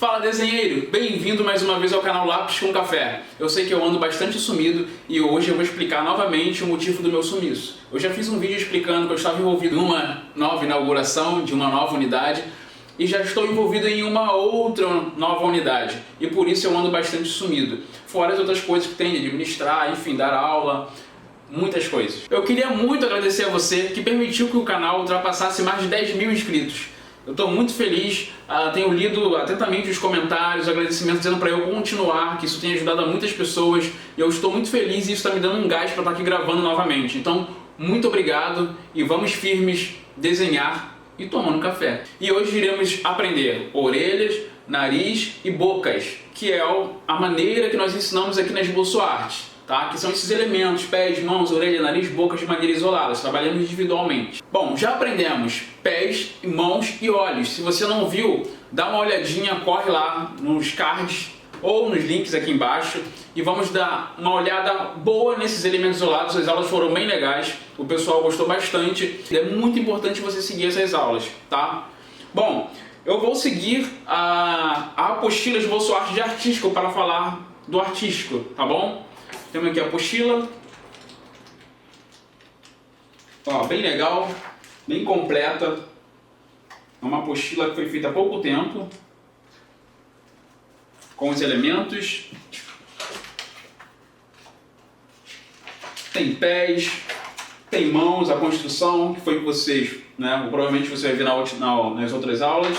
Fala desenheiro, bem-vindo mais uma vez ao canal Lápis com Café. Eu sei que eu ando bastante sumido e hoje eu vou explicar novamente o motivo do meu sumiço. Eu já fiz um vídeo explicando que eu estava envolvido numa nova inauguração de uma nova unidade e já estou envolvido em uma outra nova unidade e por isso eu ando bastante sumido. Fora as outras coisas que tem de administrar, enfim, dar aula, muitas coisas. Eu queria muito agradecer a você que permitiu que o canal ultrapassasse mais de 10 mil inscritos. Eu estou muito feliz, tenho lido atentamente os comentários, agradecimentos dizendo para eu continuar, que isso tem ajudado a muitas pessoas e eu estou muito feliz e isso está me dando um gás para estar aqui gravando novamente. Então, muito obrigado e vamos firmes desenhar e tomando café. E hoje iremos aprender orelhas, nariz e bocas, que é a maneira que nós ensinamos aqui na Esboço Arte. Tá? Que são esses elementos, pés, mãos, orelha, nariz, boca de maneira isolada, trabalhando individualmente. Bom, já aprendemos pés, mãos e olhos. Se você não viu, dá uma olhadinha, corre lá nos cards ou nos links aqui embaixo e vamos dar uma olhada boa nesses elementos isolados. As aulas foram bem legais, o pessoal gostou bastante. É muito importante você seguir essas aulas, tá? Bom, eu vou seguir a apostila Esboço Arte de Artístico para falar do artístico, tá bom? Temos aqui a apostila, ó, bem legal, bem completa, é uma apostila que foi feita há pouco tempo, com os elementos, tem pés, tem mãos, a construção, que foi que vocês, né, provavelmente você vai ver nas outras aulas,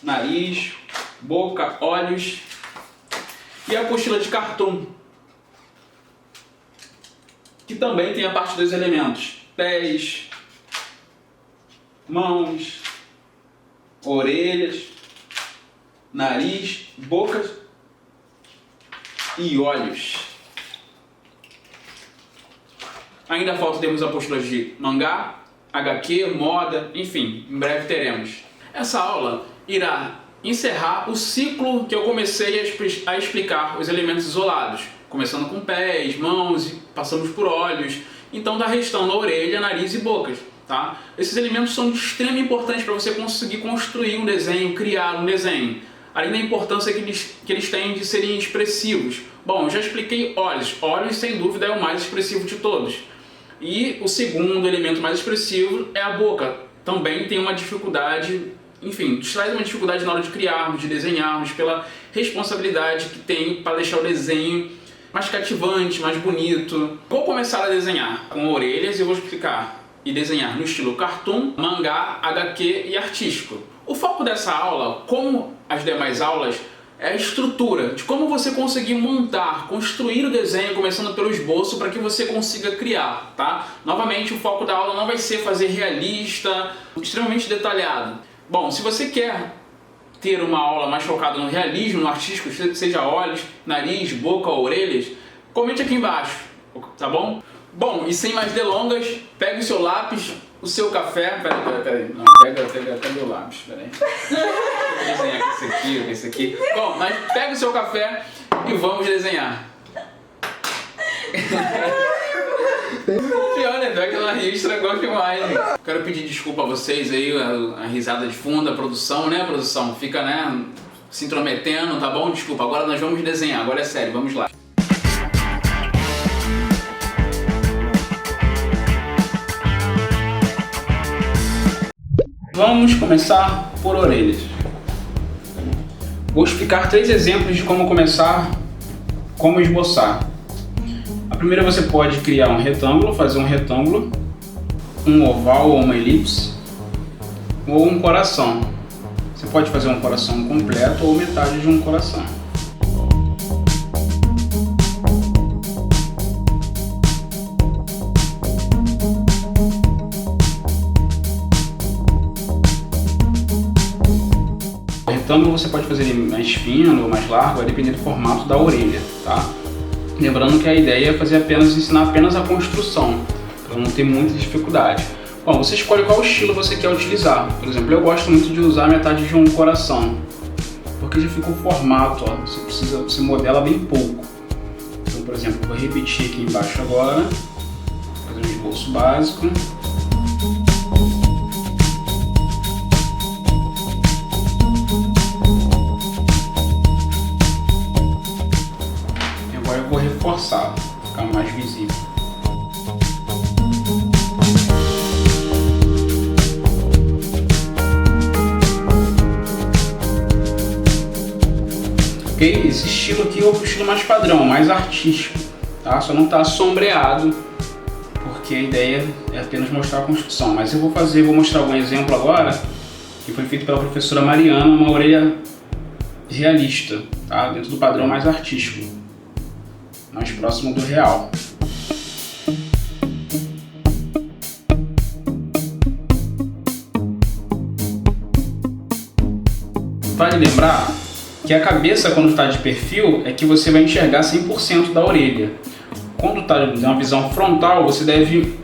nariz, boca, olhos, e a apostila de cartoon, que também tem a parte dos elementos, pés, mãos, orelhas, nariz, boca e olhos. Ainda falta termos apostilas de mangá, HQ, moda, enfim, em breve teremos. Essa aula irá encerrar o ciclo que eu comecei a explicar os elementos isolados. Começando com pés, mãos, passamos por olhos, então está restando a orelha, nariz e bocas, tá? Esses elementos são de extrema importância para você conseguir construir um desenho, criar um desenho, além da importância que eles têm de serem expressivos. Bom, eu já expliquei olhos, olhos sem dúvida é o mais expressivo de todos. E o segundo elemento mais expressivo é a boca, também tem uma dificuldade, enfim, traz uma dificuldade na hora de criarmos, de desenharmos, pela responsabilidade que tem para deixar o desenho mais cativante, mais bonito. Vou começar a desenhar com orelhas e eu vou explicar e desenhar no estilo cartoon, mangá, HQ e artístico. O foco dessa aula, como as demais aulas, é a estrutura, de como você conseguir montar, construir o desenho, começando pelo esboço, para que você consiga criar, tá? Novamente, o foco da aula não vai ser fazer realista, extremamente detalhado. Bom, se você quer ter uma aula mais focada no realismo, no artístico, seja olhos, nariz, boca ou orelhas, comente aqui embaixo, tá bom? Bom, e sem mais delongas, pegue o seu lápis, o seu café, peraí, não, cadê o lápis, peraí. Vou desenhar com esse aqui. Bom, mas pega o seu café e vamos desenhar. Pior, né? Pior que ela riu e estragou a filmagem. Quero pedir desculpa a vocês aí, a risada de fundo, a produção, né? A produção fica, né, se intrometendo, tá bom? Desculpa, agora nós vamos desenhar, agora é sério, vamos lá. Vamos começar por orelhas. Vou explicar 3 exemplos de como começar, como esboçar. A primeira, você pode criar um retângulo, fazer um retângulo, um oval ou uma elipse, ou um coração. Você pode fazer um coração completo ou metade de um coração. O retângulo você pode fazer ele mais fino ou mais largo, vai depender do formato da orelha, tá? Lembrando que a ideia é ensinar apenas a construção, para não ter muita dificuldade. Bom, você escolhe qual estilo você quer utilizar. Por exemplo, eu gosto muito de usar metade de um coração, porque já fica o formato, ó, você modela bem pouco. Então, por exemplo, vou repetir aqui embaixo agora, fazer um esboço básico. reforçado, ficar mais visível. Ok? Esse estilo aqui é o estilo mais padrão, mais artístico, tá? Só não está sombreado, porque a ideia é apenas mostrar a construção. Mas eu vou mostrar algum exemplo agora, que foi feito pela professora Mariana, uma orelha realista, tá? Dentro do padrão mais artístico, mais próximo do real. Vale lembrar que a cabeça, quando está de perfil, é que você vai enxergar 100% da orelha. Quando está em uma visão frontal, você deve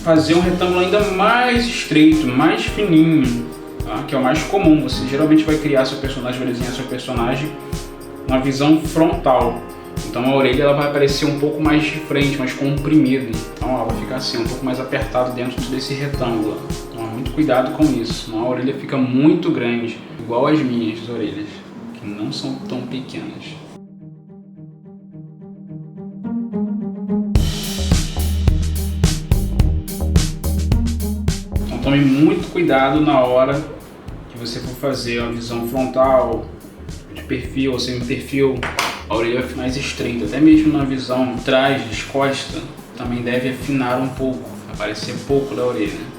fazer um retângulo ainda mais estreito, mais fininho, tá? Que é o mais comum. Você geralmente vai criar seu personagem, vai desenhar seu personagem uma visão frontal. Então a orelha ela vai aparecer um pouco mais de frente, mais comprimida. Então ela vai ficar assim, um pouco mais apertada dentro desse retângulo. Então muito cuidado com isso, senão a orelha fica muito grande, igual as minhas orelhas, que não são tão pequenas. Então tome muito cuidado na hora que você for fazer a visão frontal, de perfil ou semi-perfil, a orelha vai ficar mais estreita. Até mesmo na visão atrás, de costa, também deve afinar um pouco, aparecer pouco da orelha.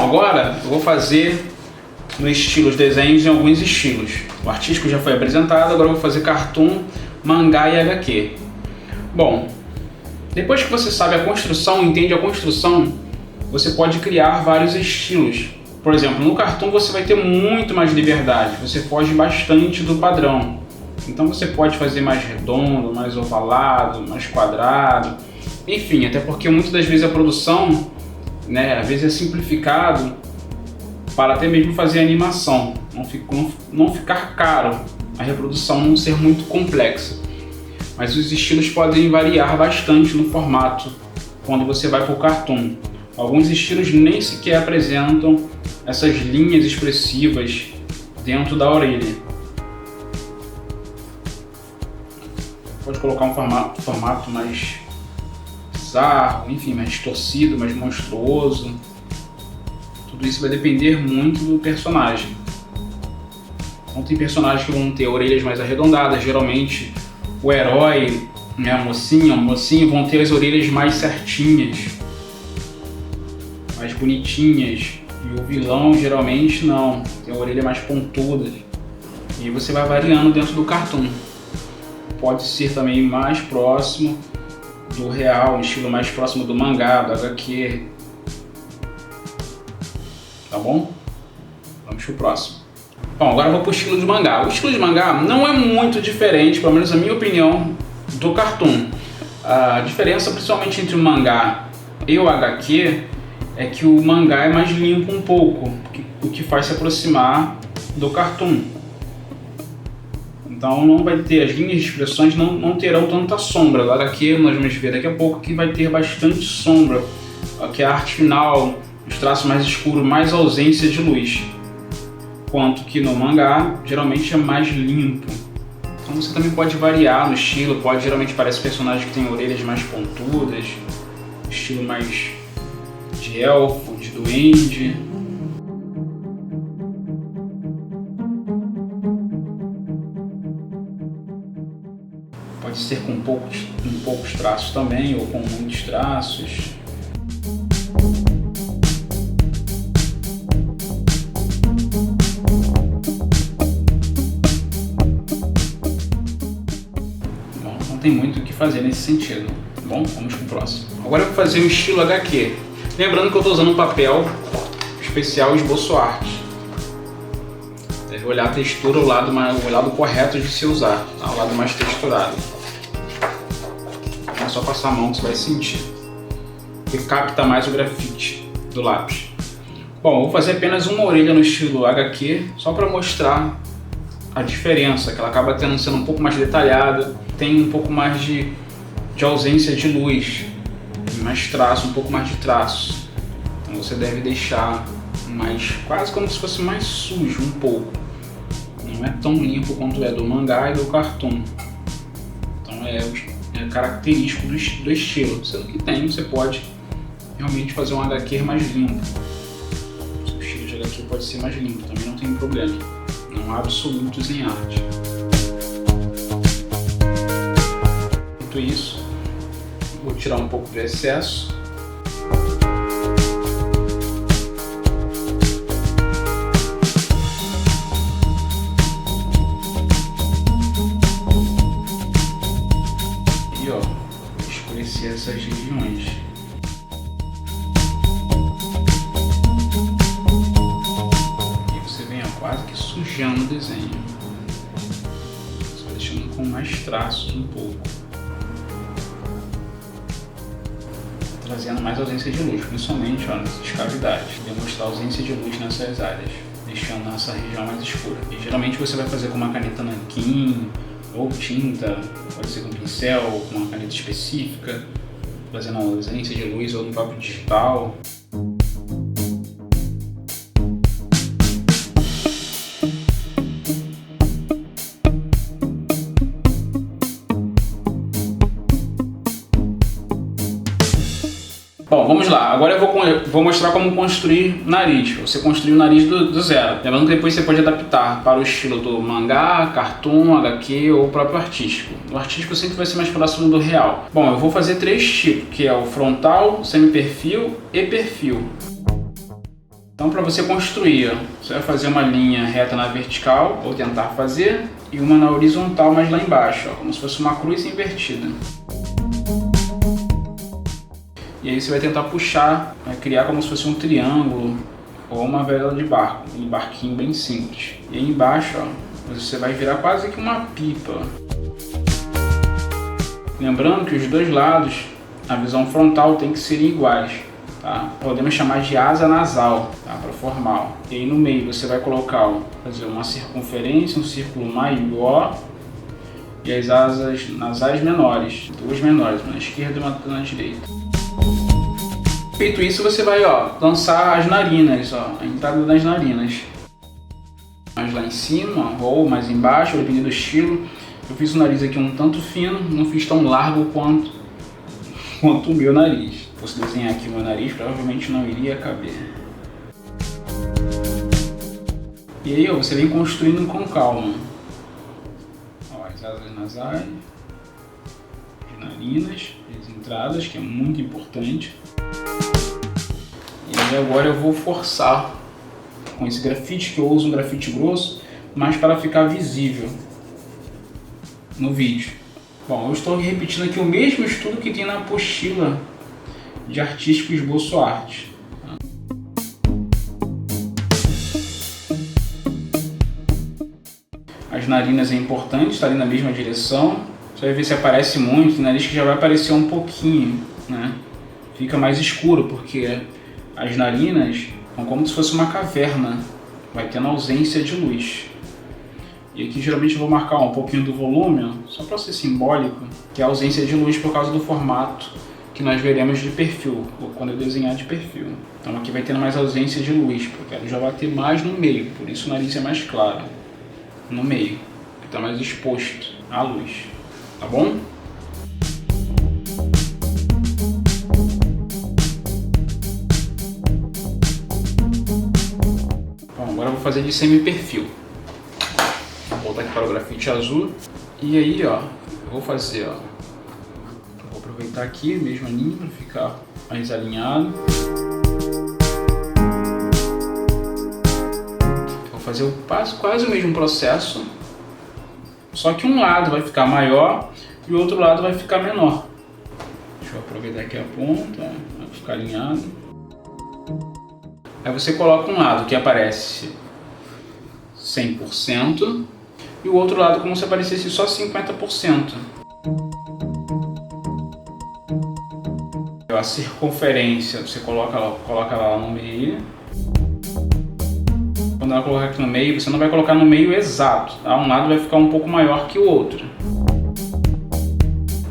Agora eu vou fazer no estilo os desenhos em alguns estilos. O artístico já foi apresentado, agora eu vou fazer cartoon, mangá e HQ. Bom, depois que você sabe a construção, entende a construção, você pode criar vários estilos. Por exemplo, no cartoon você vai ter muito mais liberdade, você foge bastante do padrão. Então você pode fazer mais redondo, mais ovalado, mais quadrado, enfim, até porque muitas das vezes a produção, né, às vezes é simplificado para até mesmo fazer animação, não ficar caro, a reprodução não ser muito complexa. Mas os estilos podem variar bastante no formato quando você vai para o cartoon. Alguns estilos nem sequer apresentam essas linhas expressivas dentro da orelha. Pode colocar um formato mais bizarro, enfim, mais distorcido, mais monstruoso. Tudo isso vai depender muito do personagem. Então tem personagens que vão ter orelhas mais arredondadas, geralmente o herói, né, a mocinha vão ter as orelhas mais certinhas, mais bonitinhas, e o vilão geralmente não, tem a orelha mais pontuda. E você vai variando dentro do cartoon. Pode ser também mais próximo do real, um estilo mais próximo do mangá, do HQ. Tá bom? Vamos pro próximo. Bom, agora eu vou pro estilo de mangá. O estilo de mangá não é muito diferente, pelo menos na minha opinião, do cartoon. A diferença principalmente entre o mangá e o HQ é que o mangá é mais limpo um pouco, o que faz se aproximar do cartoon. Então não vai ter, as linhas de expressões não terão tanta sombra. O HQ nós vamos ver daqui a pouco que vai ter bastante sombra, que é a arte final, os traços mais escuros, mais ausência de luz. Quanto que no mangá geralmente é mais limpo. Então você também pode variar no estilo, geralmente parece personagens que têm orelhas mais pontudas, estilo mais de elfo, de duende. Pode ser com poucos traços também, ou com muitos traços. Bom, não tem muito o que fazer nesse sentido. Bom, vamos pro próximo. Agora eu vou fazer o estilo HQ. Lembrando que eu estou usando um papel especial Esboço Arte. Deve olhar a textura, o lado correto de se usar, tá? O lado mais texturado. Não é só passar a mão que você vai sentir, que capta mais o grafite do lápis. Bom, eu vou fazer apenas uma orelha no estilo HQ, só para mostrar a diferença, que ela acaba sendo um pouco mais detalhada, tem um pouco mais de de ausência de luz, mais traço, um pouco mais de traço. Então você deve deixar mais, quase como se fosse mais sujo um pouco. Não é tão limpo quanto é do mangá e do cartoon. Então é característico do estilo. Sendo que você pode realmente fazer um HQ mais limpo. O estilo de HQ pode ser mais limpo, também não tem problema. Não há absolutos em arte. Feito isso, vou tirar um pouco do excesso. E ó, vou escurecer essas regiões. E você vem quase que sujando o desenho. Só deixando com mais traços um pouco. Trazendo mais ausência de luz, principalmente nessas cavidades. Demonstrar ausência de luz nessas áreas, deixando essa região mais escura. E geralmente você vai fazer com uma caneta nanquim, ou tinta, pode ser com pincel, ou com uma caneta específica, fazendo ausência de luz ou no papel digital. Bom, vamos lá. Agora eu vou mostrar como construir nariz. Você construir o nariz do zero. Lembrando que depois você pode adaptar para o estilo do mangá, cartoon, HQ ou o próprio artístico. O artístico sempre vai ser mais próximo do real. Bom, eu vou fazer 3 tipos, que é o frontal, semi-perfil e perfil. Então, para você construir, você vai fazer uma linha reta na vertical, ou tentar fazer, e uma na horizontal, mas lá embaixo, como se fosse uma cruz invertida. E aí você vai tentar puxar, vai criar como se fosse um triângulo ou uma vela de barco, um barquinho bem simples. E aí embaixo, ó, você vai virar quase que uma pipa. Lembrando que os dois lados, a visão frontal tem que ser iguais, tá? Podemos chamar de asa nasal, tá? Para formal. E aí no meio você vai colocar, ó, fazer uma circunferência, um círculo maior e as asas nasais menores, duas menores, uma na esquerda e uma na direita. Feito isso, você vai lançar as narinas, a entrada das narinas. Mais lá em cima, ou mais embaixo, dependendo do estilo. Eu fiz o nariz aqui um tanto fino, não fiz tão largo quanto o meu nariz. Se fosse desenhar aqui o meu nariz, provavelmente não iria caber. E aí você vem construindo com calma. As asas nasais, as narinas, as entradas, que é muito importante. E agora eu vou forçar com esse grafite, que eu uso um grafite grosso, mas para ficar visível no vídeo. Bom, eu estou repetindo aqui o mesmo estudo que tem na apostila de Artístico Esboço Arte. As narinas é importante, está ali na mesma direção. Você vai ver se aparece muito, tem nariz que já vai aparecer um pouquinho, né? Fica mais escuro, porque as narinas são como se fosse uma caverna, vai tendo ausência de luz. E aqui geralmente eu vou marcar um pouquinho do volume, só para ser simbólico, que é a ausência de luz por causa do formato que nós veremos de perfil, ou quando eu desenhar de perfil. Então aqui vai tendo mais ausência de luz, porque ela já vai ter mais no meio, por isso o nariz é mais claro, no meio, que está mais exposto à luz, tá bom? Agora eu vou fazer de semi-perfil. Vou voltar aqui para o grafite azul. E aí, ó, eu vou fazer, ó. Vou aproveitar aqui, mesmo linha, para ficar mais alinhado. Vou fazer quase o mesmo processo. Só que um lado vai ficar maior e o outro lado vai ficar menor. Deixa eu aproveitar aqui a ponta, vai ficar alinhado. Aí você coloca um lado que aparece 100% e o outro lado como se aparecesse só 50%. A circunferência você coloca ela no meio. Quando ela colocar aqui no meio, você não vai colocar no meio exato, tá? Um lado vai ficar um pouco maior que o outro.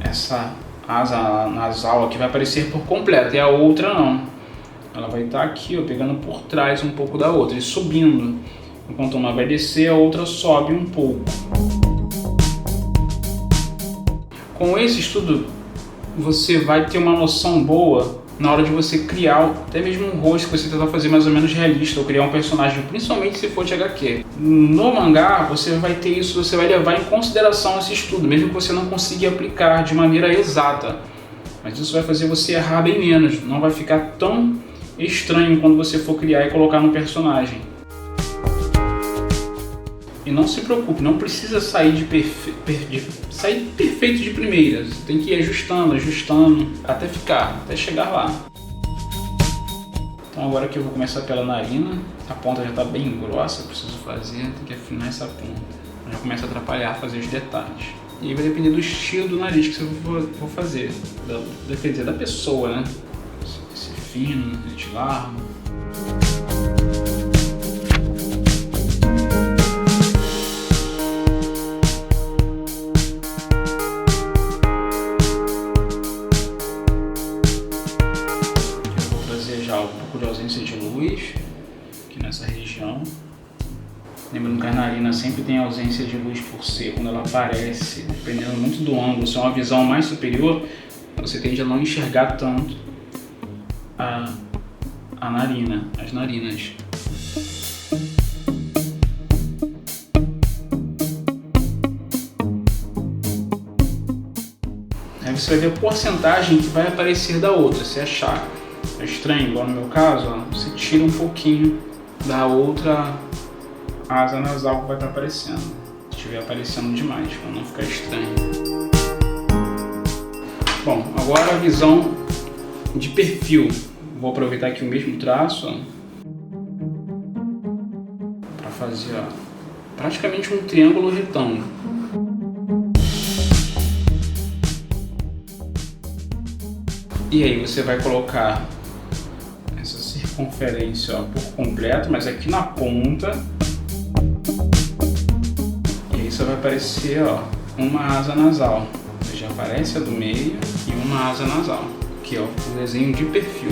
Essa asa nasal aqui vai aparecer por completo, e a outra não. Ela vai estar aqui, ó, pegando por trás um pouco da outra e subindo. Enquanto uma vai descer, a outra sobe um pouco. Com esse estudo, você vai ter uma noção boa na hora de você criar até mesmo um rosto que você tentar fazer mais ou menos realista, ou criar um personagem, principalmente se for de HQ. No mangá, você vai ter isso, você vai levar em consideração esse estudo, mesmo que você não consiga aplicar de maneira exata. Mas isso vai fazer você errar bem menos, não vai ficar tão estranho quando você for criar e colocar no personagem. E não se preocupe, não precisa sair sair perfeito de primeira. Você tem que ir ajustando até chegar lá. Então agora que eu vou começar pela narina, a ponta já está bem grossa, eu preciso tem que afinar essa ponta. Já começa a atrapalhar fazer os detalhes. E aí vai depender do estilo do nariz que você for fazer, quer dizer, da pessoa, né? Se é fino, de largo. Um pouco de ausência de luz aqui nessa região. Lembrando que a narina sempre tem ausência de luz por ser, quando ela aparece, dependendo muito do ângulo. Se é uma visão mais superior, você tende a não enxergar tanto as narinas. Aí você vai ver a porcentagem que vai aparecer da outra. Se achar estranho, igual no meu caso, ó, você tira um pouquinho da outra asa nasal que vai estar aparecendo. Se estiver aparecendo demais, para não ficar estranho. Bom, agora a visão de perfil. Vou aproveitar aqui o mesmo traço para fazer praticamente um triângulo retângulo. E aí você vai colocar essa circunferência por completo, mas aqui na ponta. E aí só vai aparecer uma asa nasal. Já aparece a do meio e uma asa nasal. Aqui o desenho de perfil.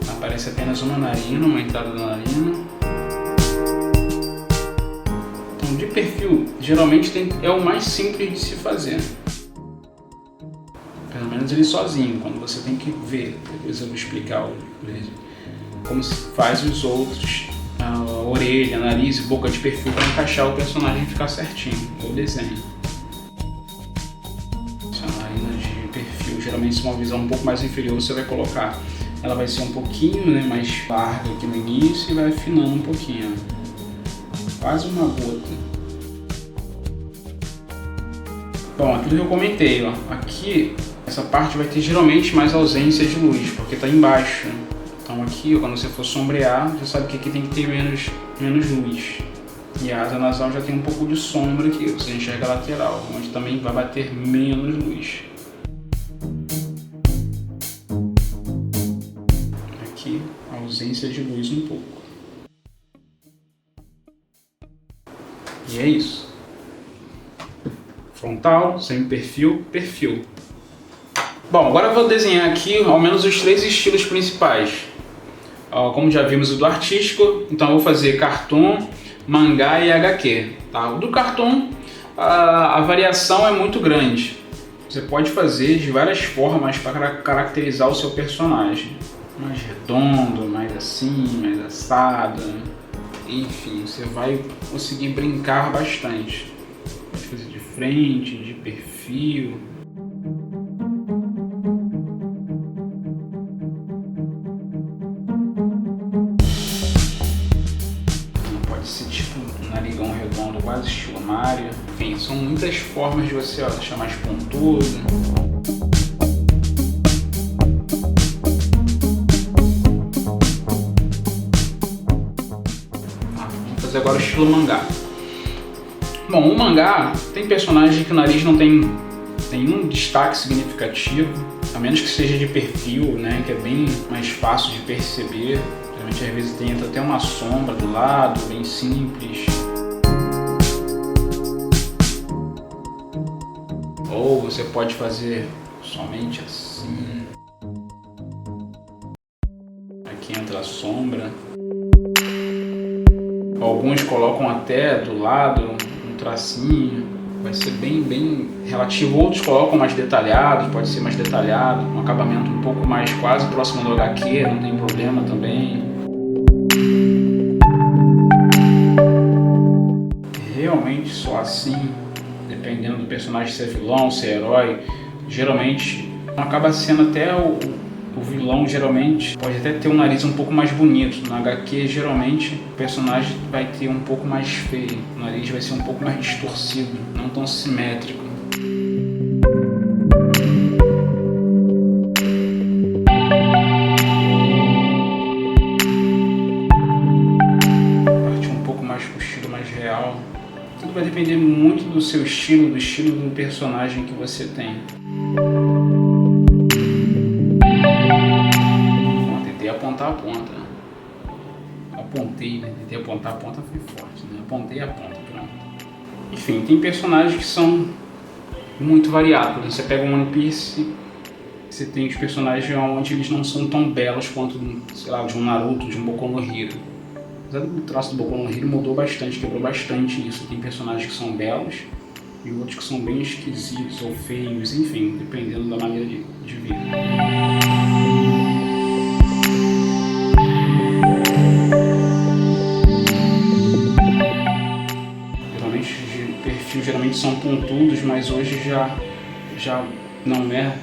Aparece apenas uma narina, uma entrada da narina. Então, de perfil, geralmente é o mais simples de se fazer. Pelo menos ele sozinho, quando você tem que ver. Depois eu vou explicar como se faz os outros, a orelha, nariz e boca de perfil para encaixar o personagem e ficar certinho, o desenho. Essa narina de perfil, geralmente se uma visão um pouco mais inferior, você vai colocar. Ela vai ser um pouquinho mais larga aqui no início e vai afinando um pouquinho. Quase uma gota. Bom, aquilo que eu comentei, aqui essa parte vai ter geralmente mais ausência de luz, porque está embaixo. Então aqui, quando você for sombrear, já sabe que aqui tem que ter menos luz. E a asa nasal já tem um pouco de sombra aqui, você enxerga a lateral, onde também vai bater menos luz. Aqui, ausência de luz um pouco. E é isso. Frontal, semi-perfil, perfil. Bom, agora eu vou desenhar aqui ao menos os 3 estilos principais. Como já vimos o do artístico, então eu vou fazer cartoon, mangá e HQ. Tá? O do cartoon, a variação é muito grande. Você pode fazer de várias formas para caracterizar o seu personagem. Mais redondo, mais assim, mais assado. Enfim, você vai conseguir brincar bastante. Pode fazer de frente, de perfil. Pode ser tipo um narigão redondo, quase estilo Mario. Enfim, são muitas formas de você deixar mais pontudo. Agora o estilo mangá. Bom, o mangá tem personagem que o nariz não tem nenhum destaque significativo, a menos que seja de perfil, né, que é bem mais fácil de perceber. Geralmente às vezes tem até uma sombra do lado, bem simples. Ou você pode fazer somente assim. Aqui entra a sombra. Alguns colocam até do lado um tracinho. Vai ser bem relativo. Outros colocam mais detalhado, pode ser mais detalhado, um acabamento um pouco mais quase próximo do HQ, não tem problema também. Realmente só assim, dependendo do personagem ser vilão, ser herói, geralmente acaba sendo até o vilão, geralmente pode até ter um nariz um pouco mais bonito. Na HQ, geralmente o personagem vai ter um pouco mais feio, o nariz vai ser um pouco mais distorcido, não tão simétrico. Partir um pouco mais com o estilo mais real. Tudo vai depender muito do seu estilo, do estilo do personagem que você tem. Tentei apontar a ponta. Apontei, né? Tentei apontar a ponta, foi forte, né? Apontei a ponta, pronto. Enfim, tem personagens que são muito variados. Você pega um One Piece, você tem os personagens onde eles não são tão belos quanto, sei lá, de um Naruto, de um Boku no Hero. O traço do Boku no Hero mudou bastante, quebrou bastante isso. Tem personagens que são belos e outros que são bem esquisitos ou feios, enfim, dependendo da maneira de ver. Geralmente, de perfil geralmente são pontudos, mas hoje já não é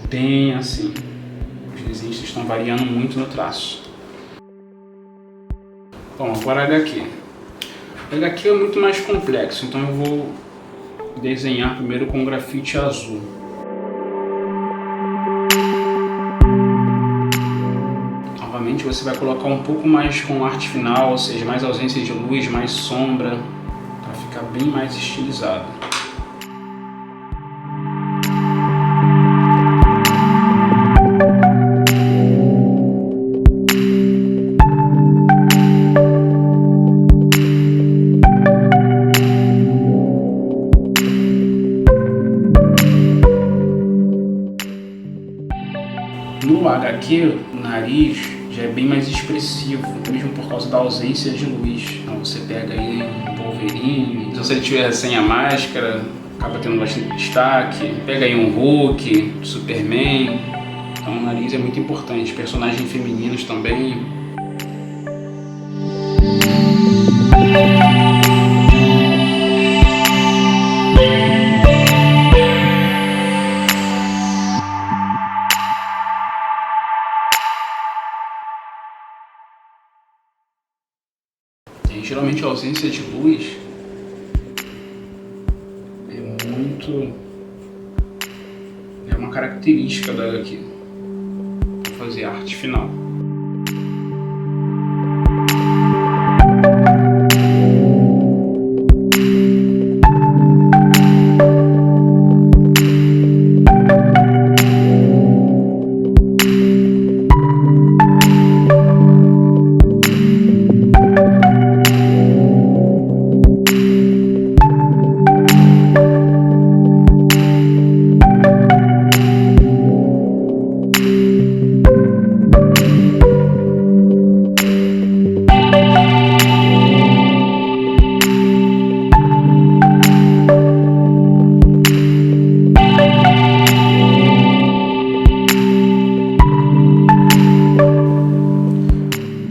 bem assim. Os desenhos estão variando muito no traço. Bom, agora HQ. HQ é muito mais complexo, então eu vou desenhar primeiro com grafite azul. Novamente você vai colocar um pouco mais com arte final, ou seja, mais ausência de luz, mais sombra, para ficar bem mais estilizado. No HQ, o nariz já é bem mais expressivo, mesmo por causa da ausência de luz. Então você pega aí um Wolverine, se você tiver sem a máscara, acaba tendo bastante destaque. Pega aí um Hulk, Superman. Então o nariz é muito importante. Personagens femininos também. Geralmente a ausência de luz é uma característica da HQ para fazer arte final.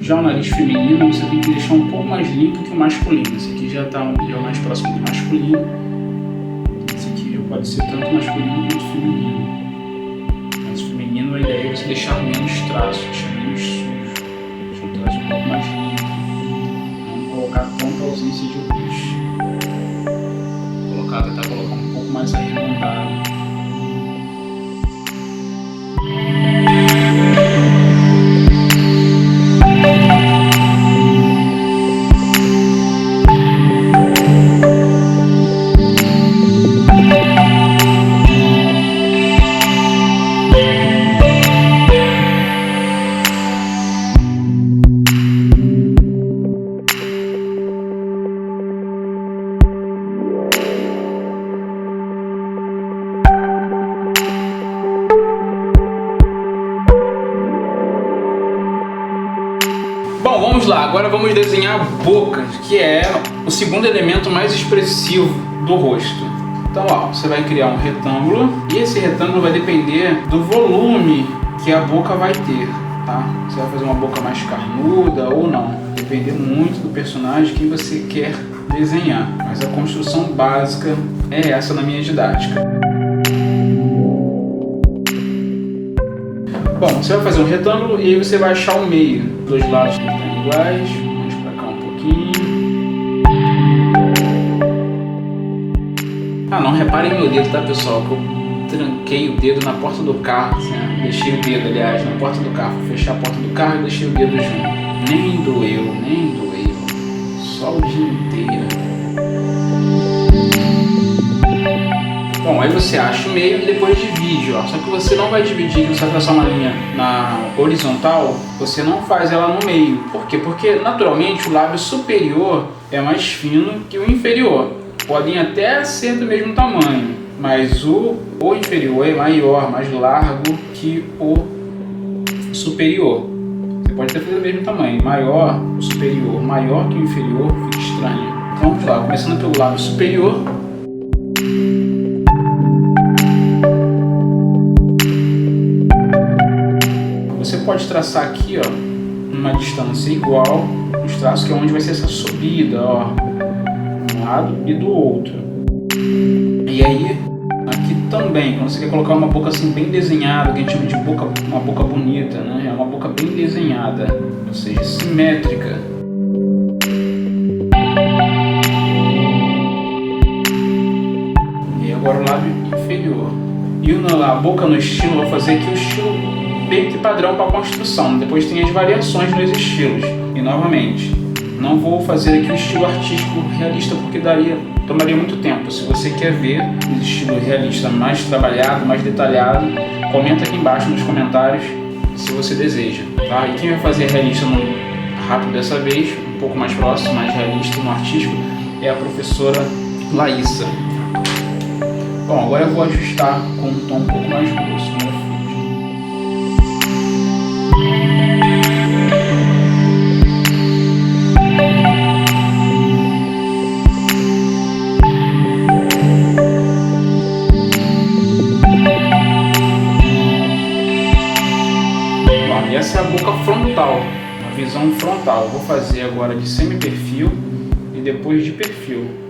Já o nariz feminino você tem que deixar um pouco mais limpo que o masculino. Esse aqui já está mais próximo do masculino. Esse aqui já pode ser tanto masculino quanto feminino. Mas o feminino, a ideia é você deixar menos traço, deixar menos sujo. Deixar um traço um pouco mais limpo. Não colocar tanta ausência de luz. Tentar colocar um pouco mais arredondado. lá, agora vamos desenhar a boca, que é o segundo elemento mais expressivo do rosto. Então, ó, você vai criar um retângulo e esse retângulo vai depender do volume que a boca vai ter, tá? Você vai fazer uma boca mais carnuda ou não, depender muito do personagem que você quer desenhar. Mas a construção básica é essa na minha didática. Bom, você vai fazer um retângulo e aí você vai achar o meio. Dois lados que estão iguais. Vamos pra cá um pouquinho. Ah, não reparem no meu dedo, tá, pessoal? Que eu tranquei o dedo na porta do carro. Né? Deixei o dedo, aliás, na porta do carro. Fechei a porta do carro e deixei o dedo junto. Nem doeu, nem doeu. Só o dia inteiro. Bom, aí você acha o meio e depois divide, ó. Só que você não vai dividir, você vai traçar uma linha na horizontal, você não faz ela no meio. Por quê? Porque naturalmente o lábio superior é mais fino que o inferior. Podem até ser do mesmo tamanho, mas o inferior é maior, mais largo que o superior. Você pode até fazer do mesmo tamanho, maior, o superior, maior que o inferior, fica estranho. Então vamos lá, começando pelo lábio superior. Você pode traçar aqui, ó, uma distância igual nos traços, que é onde vai ser essa subida, ó, de um lado e do outro. E aí, aqui também, quando você quer colocar uma boca assim bem desenhada, que a gente chama de boca, uma boca bonita, né? É uma boca bem desenhada, ou seja, simétrica. E agora o lábio inferior. E a boca no estilo, eu vou fazer aqui o estilo meio que padrão para a construção. Depois tem as variações nos estilos. E novamente, não vou fazer aqui o estilo artístico realista porque tomaria muito tempo. Se você quer ver o estilo realista mais trabalhado, mais detalhado, comenta aqui embaixo nos comentários se você deseja, tá? E quem vai fazer realista no rápido dessa vez, um pouco mais próximo, mais realista no artístico, é a professora Laísa. Bom, agora eu vou ajustar com um tom um pouco mais grosso, né? Bom, e essa é a boca frontal, a visão frontal. Eu vou fazer agora de semi-perfil e depois de perfil.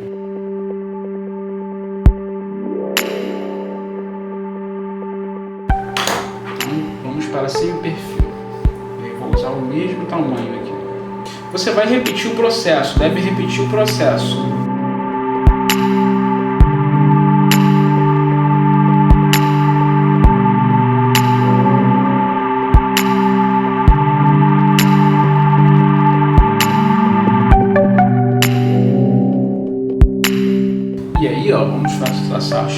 Para sem perfil. Eu vou usar o mesmo tamanho aqui. Você vai repetir o processo, deve repetir o processo. E aí, ó, vamos traçar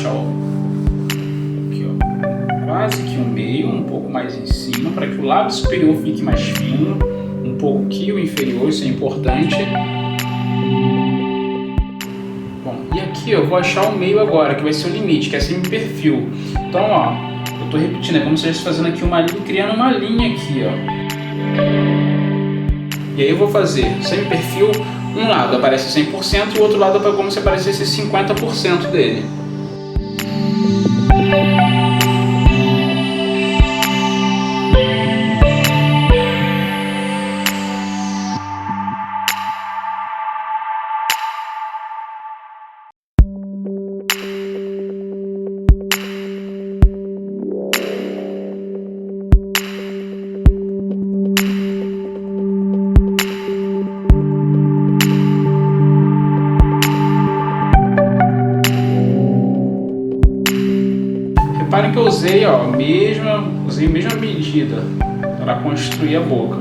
quase que o meio, um pouco mais em cima, para que o lábio superior fique mais fino, um pouco que o inferior, isso é importante. Bom, e aqui eu vou achar o meio agora, que vai ser o limite, que é semi-perfil. Então, ó, eu estou repetindo, é como se eu estivesse fazendo aqui uma linha, criando uma linha aqui, ó. E aí eu vou fazer semi-perfil, um lado aparece 100% e o outro lado é como se aparecesse 50% dele. Reparem que eu usei a mesma medida para construir a boca.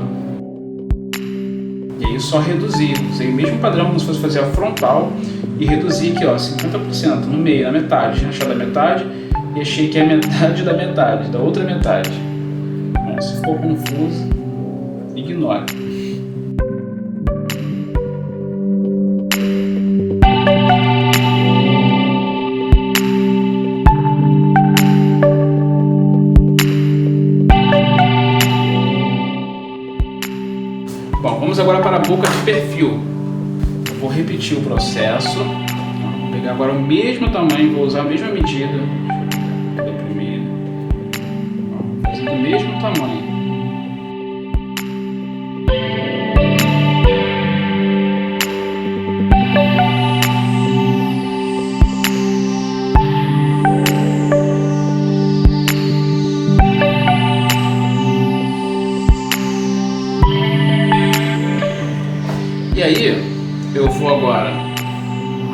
E aí eu só reduzi, usei o mesmo padrão como se fosse fazer a frontal e reduzi aqui, ó, 50% no meio, na metade. Achei da metade e achei que é a metade da metade, da outra metade. Bom, se for confuso, ignore. Bom, vamos agora para a boca de perfil. Eu vou repetir o processo. Vou pegar agora o mesmo tamanho, vou usar a mesma medida. Da primeira. Vou fazer do mesmo tamanho. E aí, eu vou agora,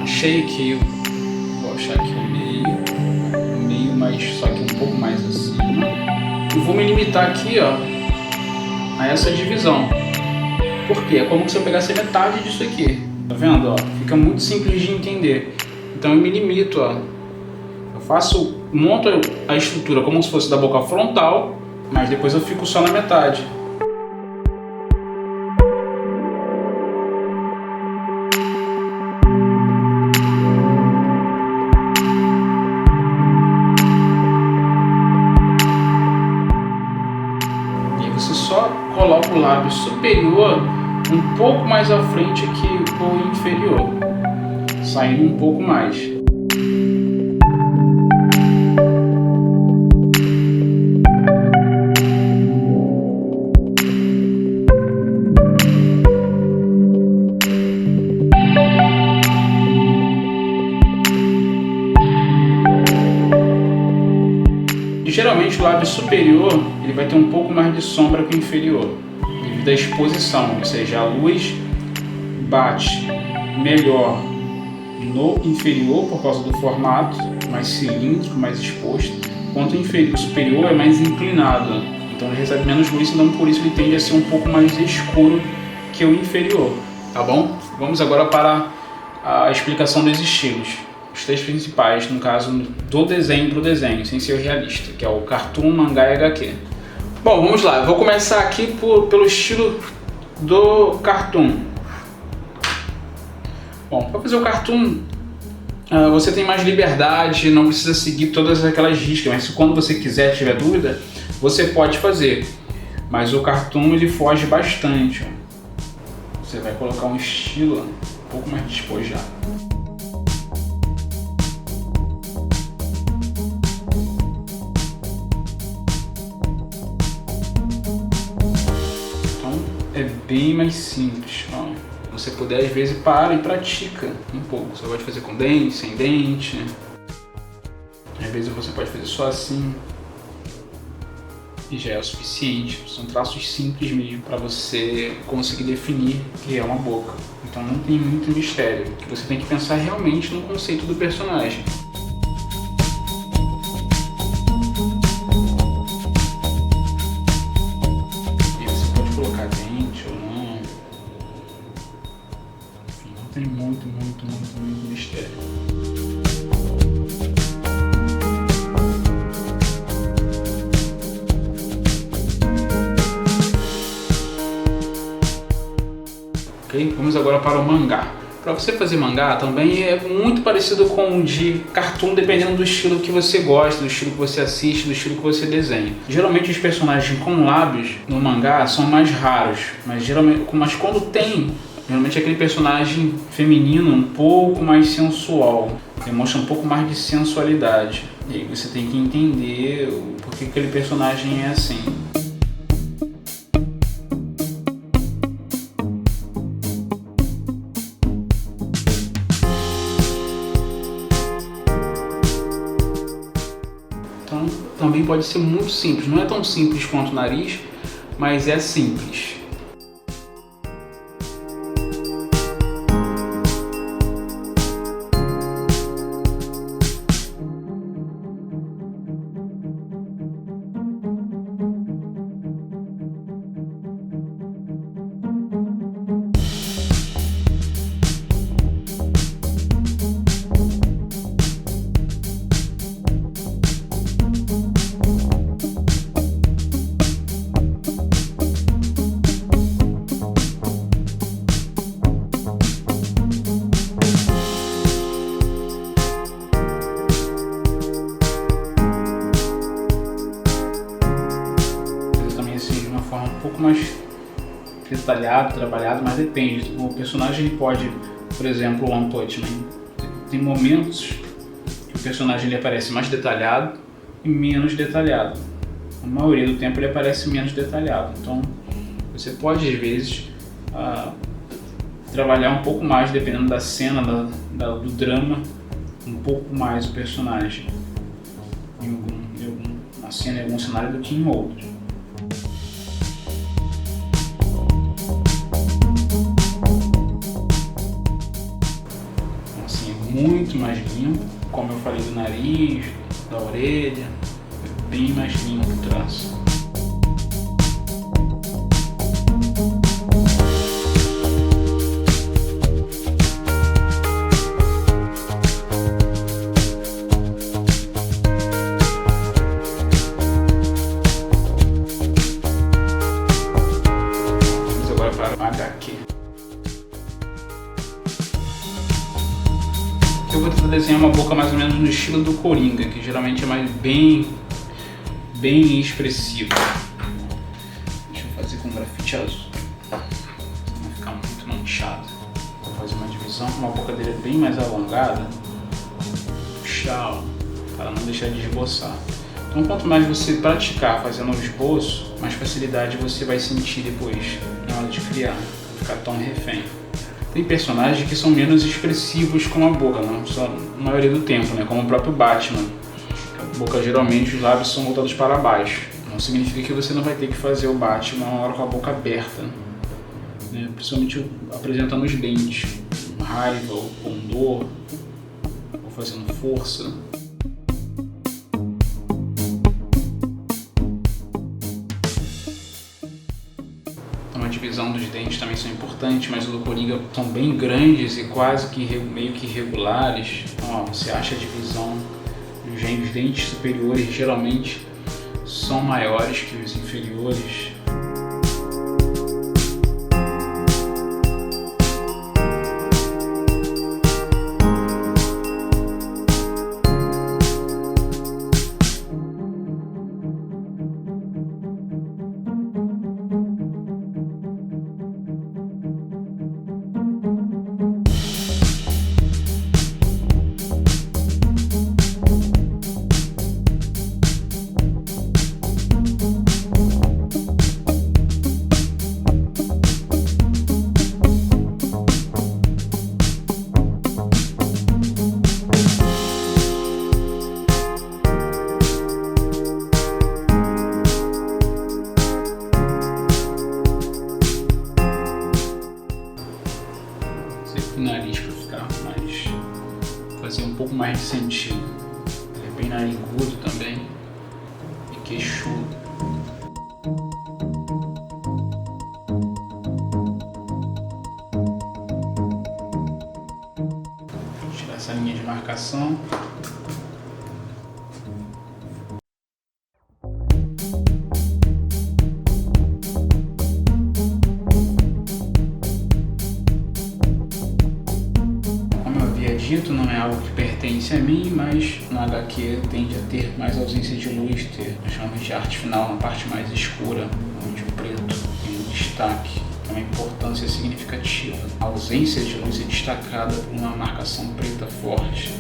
achei aqui, vou achar aqui o meio, mas só que um pouco mais acima. E vou me limitar aqui, ó, a essa divisão. Por quê? É como se eu pegasse metade disso aqui. Tá vendo, ó? Fica muito simples de entender. Então eu me limito, ó. Eu monto a estrutura como se fosse da boca frontal, mas depois eu fico só na metade. Você só coloca o lábio superior um pouco mais à frente que o inferior, saindo um pouco mais. Geralmente o lábio superior ele vai ter um pouco mais de sombra que o inferior, devido à exposição, ou seja, a luz bate melhor no inferior por causa do formato, mais cilíndrico, mais exposto, enquanto o superior é mais inclinado, então ele recebe menos luz, então por isso ele tende a ser um pouco mais escuro que o inferior, tá bom? Vamos agora para a explicação dos estilos. Os três principais, no caso do desenho para o desenho, sem ser realista, que é o cartoon, mangá e HQ. Bom, vamos lá, eu vou começar aqui pelo estilo do cartoon. Bom, para fazer o cartoon, você tem mais liberdade, não precisa seguir todas aquelas riscas, mas se quando você quiser, tiver dúvida, você pode fazer. Mas o cartoon ele foge bastante. Você vai colocar um estilo um pouco mais despojado. É bem mais simples, ó. Se você puder, às vezes para e pratica um pouco. Você pode fazer com dente, sem dente. Às vezes você pode fazer só assim. E já é o suficiente. São traços simples mesmo para você conseguir definir que é uma boca. Então não tem muito mistério. Você tem que pensar realmente no conceito do personagem. Tem muito mistério. Ok? Vamos agora para o mangá. Para você fazer mangá também é muito parecido com o de cartoon, dependendo do estilo que você gosta, do estilo que você assiste, do estilo que você desenha. Geralmente os personagens com lábios no mangá são mais raros, mas quando tem, geralmente é aquele personagem feminino um pouco mais sensual, demonstra um pouco mais de sensualidade. E aí você tem que entender por que aquele personagem é assim. Então também pode ser muito simples, não é tão simples quanto o nariz, mas é simples. detalhado, trabalhado, mas depende. O personagem ele pode, por exemplo, o One Punch Man, tem momentos que o personagem ele aparece mais detalhado e menos detalhado. A maioria do tempo ele aparece menos detalhado. Então você pode às vezes trabalhar um pouco mais, dependendo da cena, do drama, um pouco mais o personagem uma cena, em algum cenário do que em outro. Assim, é muito mais limpo, como eu falei, do nariz, da orelha, é bem mais limpo o traço. HQ. Eu vou tentar desenhar uma boca mais ou menos no estilo do Coringa, que geralmente é mais bem expressivo. Deixa eu fazer com grafite azul, não vai ficar muito manchado. Vou fazer uma divisão, como a boca dele é bem mais alongada, puxar, para não deixar de esboçar. Então, quanto mais você praticar fazendo o esboço, mais facilidade você vai sentir depois na hora de criar, não ficar tão refém. Tem personagens que são menos expressivos com a boca, não só na maioria do tempo, né? Como o próprio Batman. A boca, geralmente, os lábios são voltados para baixo. Não significa que você não vai ter que fazer o Batman uma hora com a boca aberta, né? Principalmente apresentando os dentes, com raiva, ou com dor, ou fazendo força. A divisão dos dentes também são importantes, mas o do Coringa são bem grandes e quase que meio que irregulares. Então, você acha a divisão dos dentes superiores geralmente são maiores que os inferiores. O nariz para ficar mais, fazer um pouco mais de sentido. Ele é bem narigudo também e queixudo. Vou tirar essa linha de marcação. Não é algo que pertence a mim, mas no HQ tende a ter mais ausência de luz, ter geralmente a arte final na parte mais escura, onde o preto tem um destaque, tem uma importância significativa. A ausência de luz é destacada por uma marcação preta forte.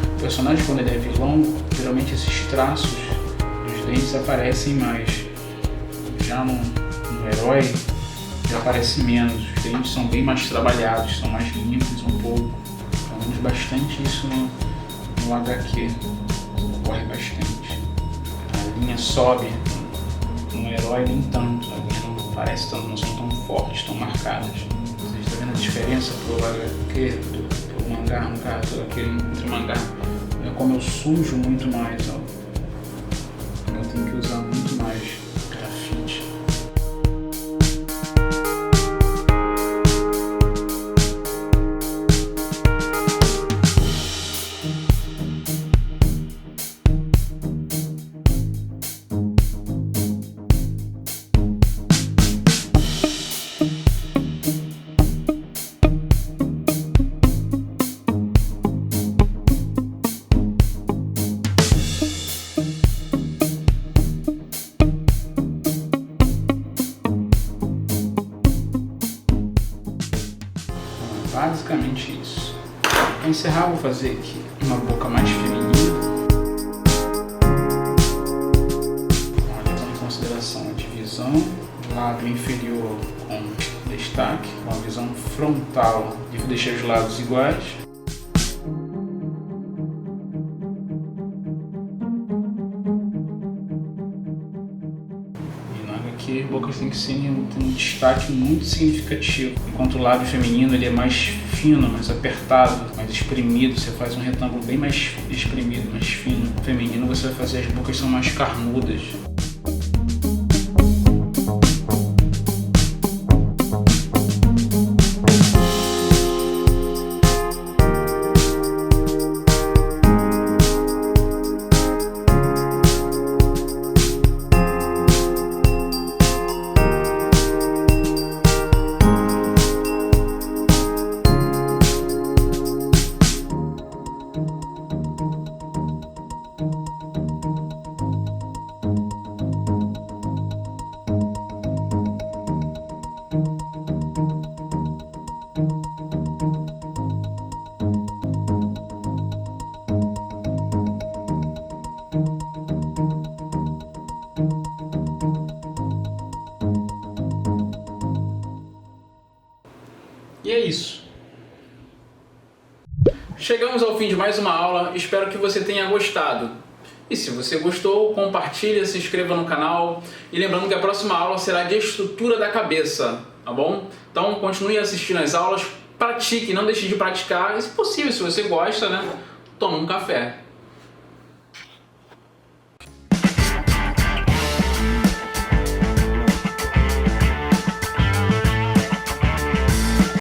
O personagem, quando ele é vilão, geralmente esses traços dos dentes aparecem mais. Já no herói já aparece menos, os dentes são bem mais trabalhados, são mais limpos um pouco. Vemos bastante isso no HQ, ocorre bastante. A linha sobe, no herói nem tanto, a linha não parece tanto, não são tão fortes, tão marcadas. Você está vendo a diferença pro HQ, pro mangá, no caso, aquele entre mangá? Como eu sujo muito mais, ó, eu tenho que usar muito mais grafite. basicamente isso. Para encerrar, vou fazer aqui uma boca mais feminina. Levando em consideração a divisão do lábio inferior com destaque, com a visão frontal de deixar os lados iguais. Porque a boca tem que ter um destaque muito significativo. Enquanto o lábio feminino ele é mais fino, mais apertado, mais espremido, você faz um retângulo bem mais espremido, mais fino. No feminino você vai fazer, as bocas são mais carnudas. E é isso. Chegamos ao fim de mais uma aula, espero que você tenha gostado. E se você gostou, compartilha, se inscreva no canal. E lembrando que a próxima aula será de estrutura da cabeça, tá bom? Então continue assistindo as aulas, pratique, não deixe de praticar. E se possível, se você gosta, né, toma um café.